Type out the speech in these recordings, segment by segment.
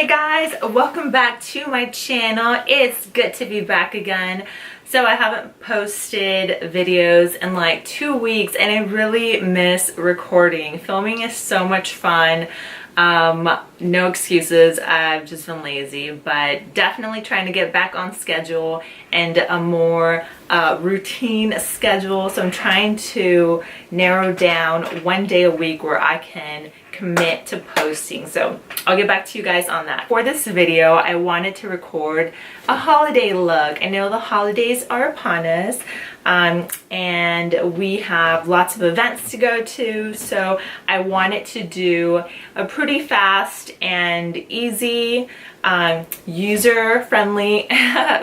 Hey guys, welcome back to my channel. It's good to be back again. So I haven't posted videos in like 2 weeks and I really miss recording. Filming is so much fun. No excuses, I've just been lazy, but definitely trying to get back on schedule and a more routine schedule. So I'm trying to narrow down 1 day a week where I can commit to posting. So I'll get back to you guys on that. For this video, I wanted to record a holiday look. I know the holidays are upon us, and we have lots of events to go to, so I wanted to do a pretty fast and easy, user-friendly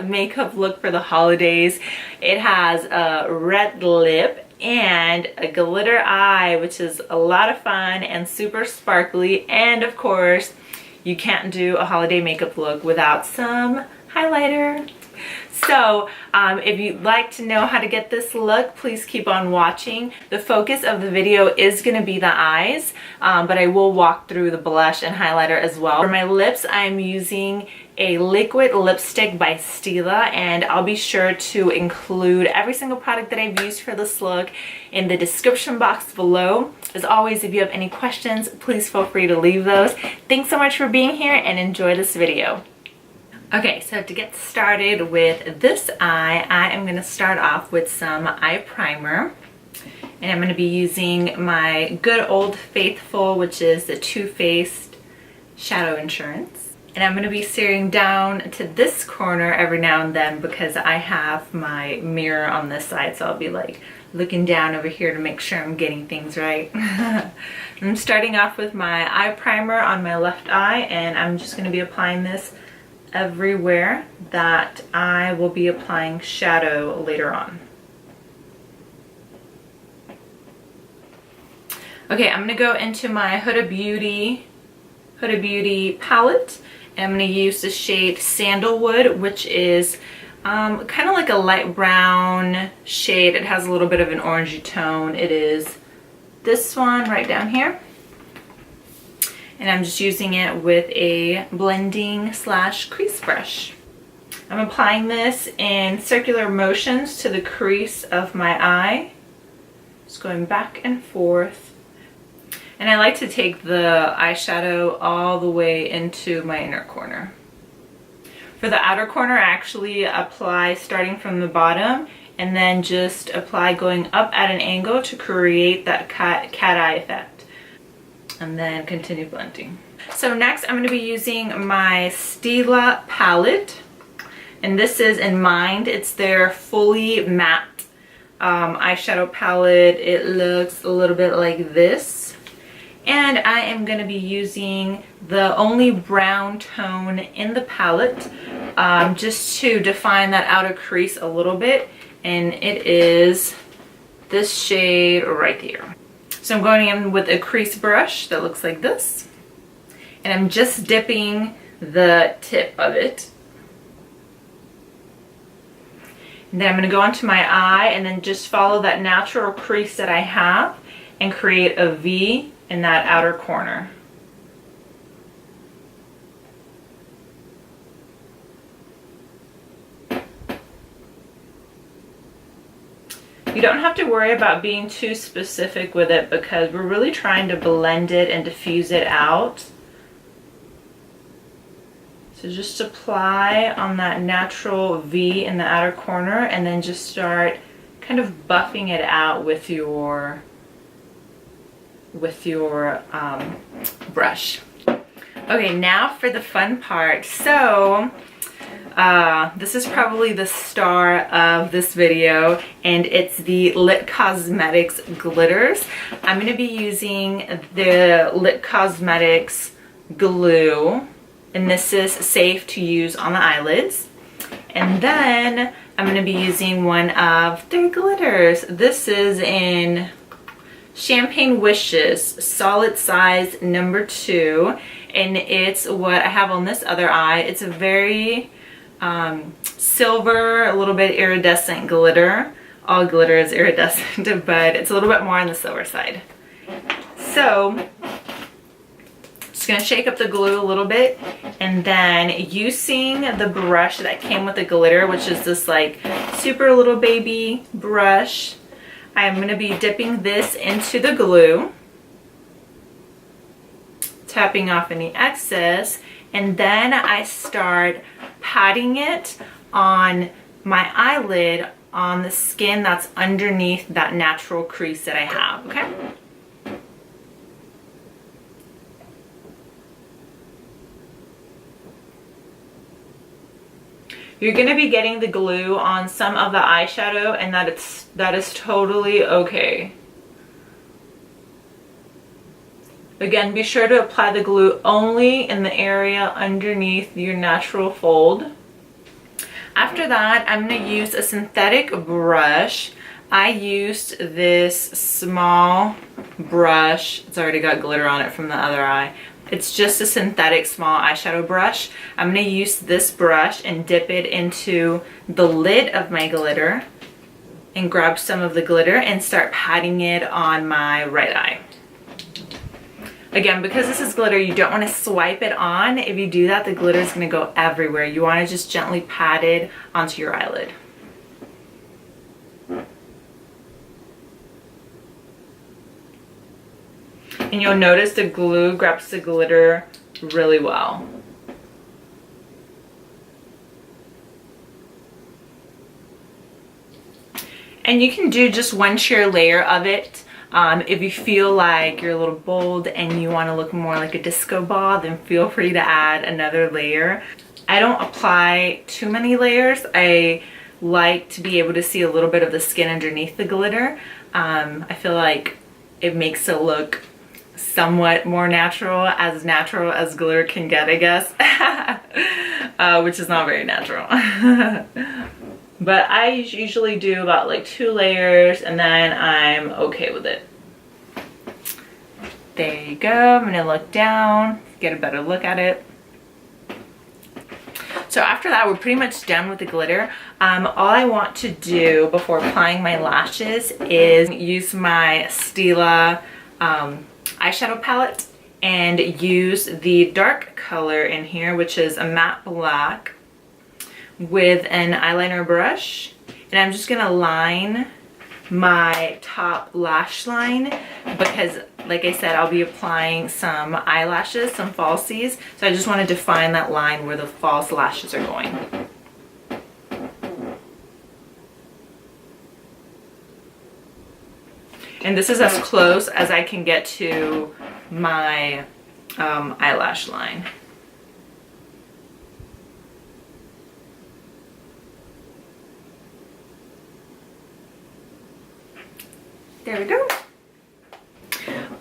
makeup look for the holidays. It has a red lip and a glitter eye, which is a lot of fun and super sparkly, and of course you can't do a holiday makeup look without some highlighter. So if you'd like to know how to get this look, please keep on watching. The focus of the video is going to be the eyes, but I will walk through the blush and highlighter as well. For my lips, I'm using a liquid lipstick by Stila, and I'll be sure to include every single product that I've used for this look in the description box below. As always, if you have any questions, please feel free to leave those. Thanks so much for being here and enjoy this video. Okay, so to get started with this eye, I am going to start off with some eye primer. And I'm going to be using my good old faithful, which is the Too Faced Shadow Insurance. And I'm going to be staring down to this corner every now and then because I have my mirror on this side, so I'll be like looking down over here to make sure I'm getting things right. I'm starting off with my eye primer on my left eye, and I'm just going to be applying this everywhere that I will be applying shadow later on. Okay, I'm gonna go into my Huda Beauty palette, and I'm gonna use the shade Sandalwood, which is kind of like a light brown shade. It has a little bit of an orangey tone. It is this one right down here. And I'm just using it with a blending / crease brush. I'm applying this in circular motions to the crease of my eye. Just going back and forth. And I like to take the eyeshadow all the way into my inner corner. For the outer corner, I actually apply starting from the bottom and then just apply going up at an angle to create that cat eye effect. And then continue blending. So next I'm going to be using my Stila palette, and this is in Mind. It's their fully matte eyeshadow palette. It looks a little bit like this, and I am going to be using the only brown tone in the palette just to define that outer crease a little bit, and it is this shade right here. So I'm going in with a crease brush that looks like this, and I'm just dipping the tip of it. And then I'm going to go onto my eye and then just follow that natural crease that I have and create a V in that outer corner. You don't have to worry about being too specific with it because we're really trying to blend it and diffuse it out. So just apply on that natural V in the outer corner and then just start kind of buffing it out with your brush. Okay, now for the fun part. So this is probably the star of this video, and it's the Lit Cosmetics glitters. I'm going to be using the Lit Cosmetics glue, and this is safe to use on the eyelids. And then I'm going to be using one of their glitters. This is in Champagne Wishes solid size number 2, and it's what I have on this other eye. It's a very silver, a little bit iridescent glitter. All glitter is iridescent, but it's a little bit more on the silver side. So Just gonna shake up the glue a little bit, and then using the brush that came with the glitter, which is this like super little baby brush, I'm gonna be dipping this into the glue, tapping off any excess, and then I start patting it on my eyelid on the skin that's underneath that natural crease that I have, okay? You're gonna be getting the glue on some of the eyeshadow, and that is totally okay. Again, be sure to apply the glue only in the area underneath your natural fold. After that, I'm going to use a synthetic brush. I used this small brush. It's already got glitter on it from the other eye. It's just a synthetic small eyeshadow brush. I'm going to use this brush and dip it into the lid of my glitter and grab some of the glitter and start patting it on my right eye. Again, because this is glitter, you don't want to swipe it on. If you do that, the glitter is going to go everywhere. You want to just gently pat it onto your eyelid. And you'll notice the glue grabs the glitter really well. And you can do just one sheer layer of it. If you feel like you're a little bold and you want to look more like a disco ball, then feel free to add another layer. I don't apply too many layers. I like to be able to see a little bit of the skin underneath the glitter. I feel like it makes it look somewhat more natural as glitter can get, I guess. Which is not very natural. But I usually do about like 2 layers, and then I'm okay with it. There you go. I'm gonna look down, get a better look at it. So after that, we're pretty much done with the glitter. All I want to do before applying my lashes is use my Stila eyeshadow palette and use the dark color in here, which is a matte black, with an eyeliner brush, and I'm just gonna line my top lash line because, like I said, I'll be applying some eyelashes, some falsies, so I just want to define that line where the false lashes are going. And this is as close as I can get to my eyelash line. There we go.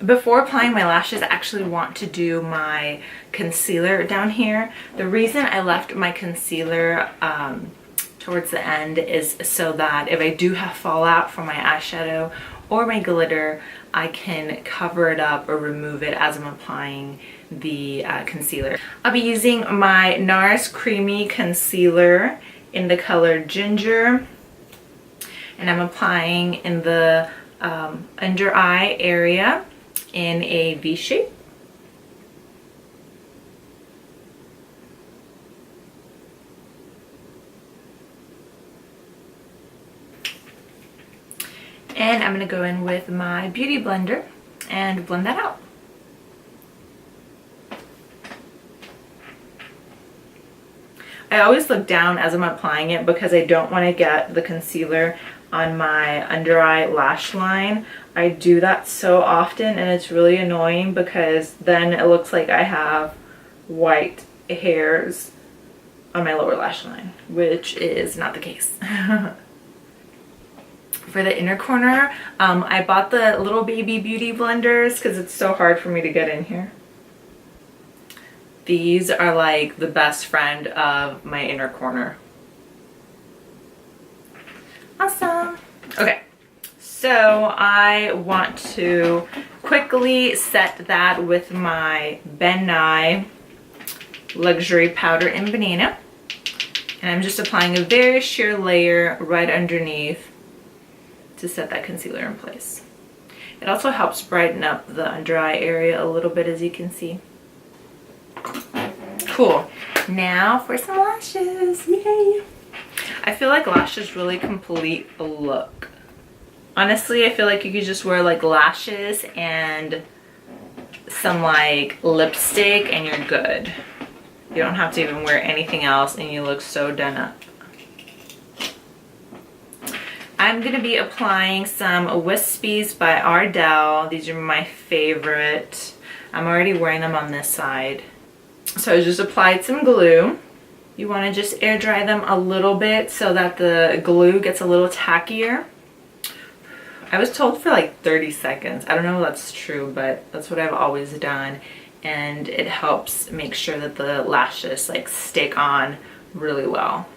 Before applying my lashes, I actually want to do my concealer down here. The reason I left my concealer towards the end is so that if I do have fallout from my eyeshadow or my glitter, I can cover it up or remove it as I'm applying the concealer. I'll be using my NARS Creamy Concealer in the color Ginger, and I'm applying in the under eye area in a V shape. And I'm going to go in with my beauty blender and blend that out. I always look down as I'm applying it because I don't want to get the concealer on my under eye lash line. I do that so often and it's really annoying because then it looks like I have white hairs on my lower lash line, which is not the case. For the inner corner, I bought the little baby beauty blenders because it's so hard for me to get in here. These are like the best friend of my inner corner. Awesome. Okay, so I want to quickly set that with my Ben Nye Luxury Powder in Banana. And I'm just applying a very sheer layer right underneath to set that concealer in place. It also helps brighten up the under eye area a little bit, as you can see. Cool. Now for some lashes. Yay! I feel like lashes really complete a look. Honestly, I feel like you could just wear like lashes and some like lipstick and you're good. You don't have to even wear anything else and you look so done up. I'm going to be applying some Wispies by Ardell. These are my favorite. I'm already wearing them on this side. So I just applied some glue. You want to just air dry them a little bit so that the glue gets a little tackier. I was told for like 30 seconds. I don't know if that's true, but that's what I've always done. And it helps make sure that the lashes like stick on really well.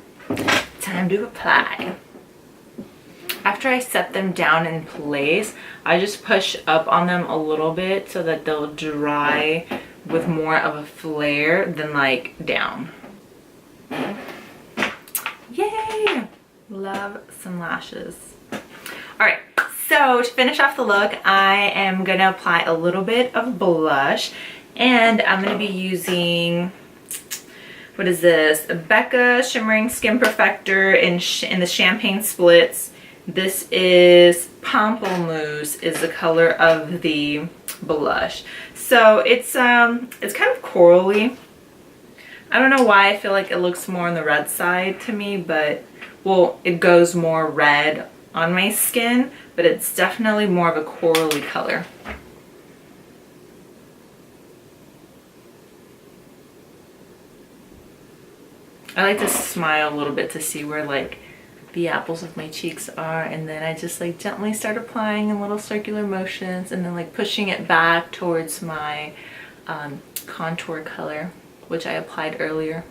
Time to apply. After I set them down in place, I just push up on them a little bit so that they'll dry with more of a flare than like down. Yay! Love some lashes. Alright, so to finish off the look, I am going to apply a little bit of blush. And I'm going to be using, what is this? Becca Shimmering Skin Perfector in the Champagne Splits. This is Pamplemousse is the color of the blush. So it's kind of corally. I don't know why I feel like it looks more on the red side to me, but well, it goes more red on my skin, but it's definitely more of a corally color. I like to smile a little bit to see where like the apples of my cheeks are, and then I just like gently start applying in little circular motions and then like pushing it back towards my contour color, which I applied earlier.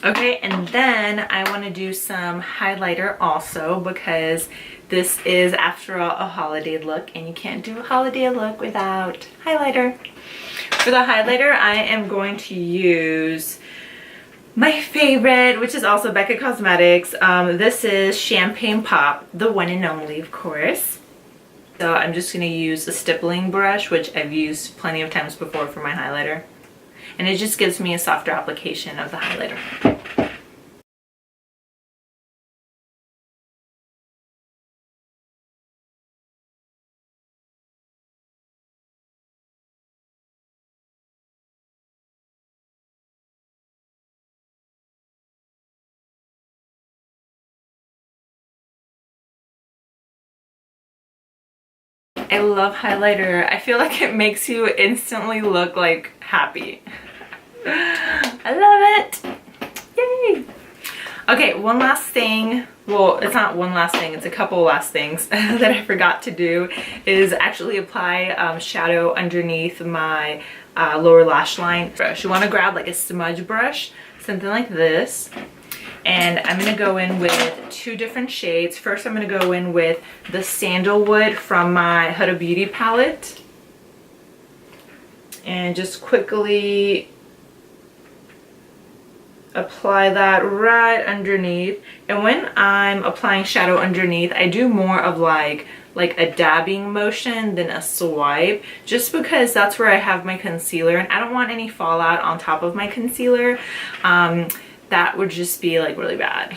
Okay, and then I want to do some highlighter also because this is, after all, a holiday look and you can't do a holiday look without highlighter. For the highlighter, I am going to use my favorite, which is also Becca Cosmetics. This is Champagne Pop, the one and only, of course. So I'm just going to use a stippling brush, which I've used plenty of times before for my highlighter. And it just gives me a softer application of the highlighter. I love highlighter. I feel like it makes you instantly look like happy. I love it. Yay. Okay, one last thing. Well, it's not one last thing. It's a couple last things that I forgot to do is actually apply shadow underneath my lower lash line brush. You want to grab like a smudge brush, something like this. And I'm going to go in with two different shades. First, I'm going to go in with the Sandalwood from my Huda Beauty palette. And just quickly apply that right underneath. And when I'm applying shadow underneath, I do more of like a dabbing motion than a swipe, just because that's where I have my concealer and I don't want any fallout on top of my concealer. That would just be like really bad.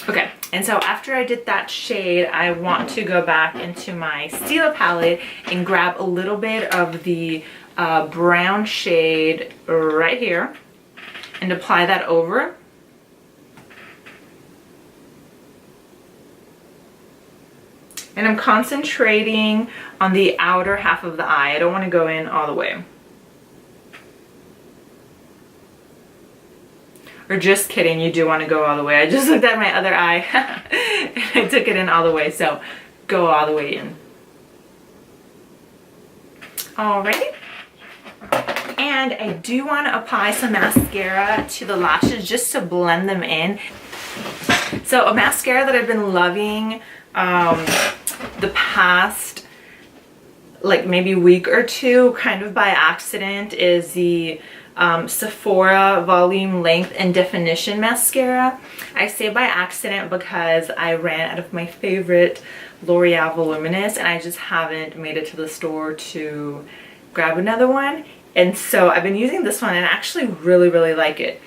Okay, and so after I did that shade, I want to go back into my Stila palette and grab a little bit of the brown shade right here and apply that over. And I'm concentrating on the outer half of the eye. I don't want to go in all the way. Or just kidding, you do want to go all the way. I just looked at my other eye and I took it in all the way, so go all the way in. Alrighty. And I do want to apply some mascara to the lashes just to blend them in. So a mascara that I've been loving the past like maybe week or two, kind of by accident, is the Sephora Volume Length and Definition Mascara. I say by accident because I ran out of my favorite L'Oreal Voluminous and I just haven't made it to the store to grab another one. And so I've been using this one and I actually really, really like it.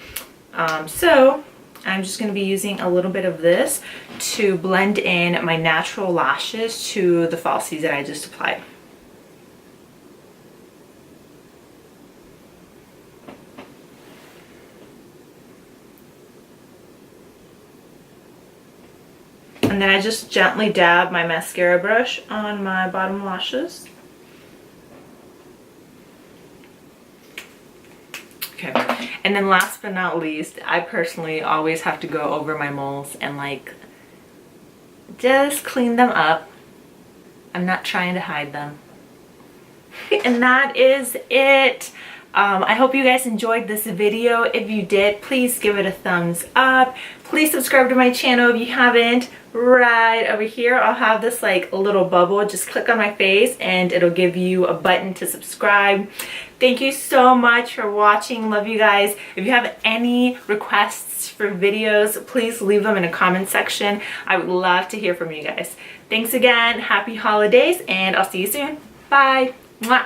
So I'm just going to be using a little bit of this to blend in my natural lashes to the falsies that I just applied. And then I just gently dab my mascara brush on my bottom lashes. Okay, and then last but not least, I personally always have to go over my moles and like just clean them up. I'm not trying to hide them. And that is it. I hope you guys enjoyed this video. If you did, please give it a thumbs up. Please subscribe to my channel if you haven't. Right over here, I'll have this like little bubble. Just click on my face and it'll give you a button to subscribe. Thank you so much for watching. Love you guys. If you have any requests for videos, please leave them in a comment section. I would love to hear from you guys. Thanks again. Happy holidays and I'll see you soon. Bye. Mwah.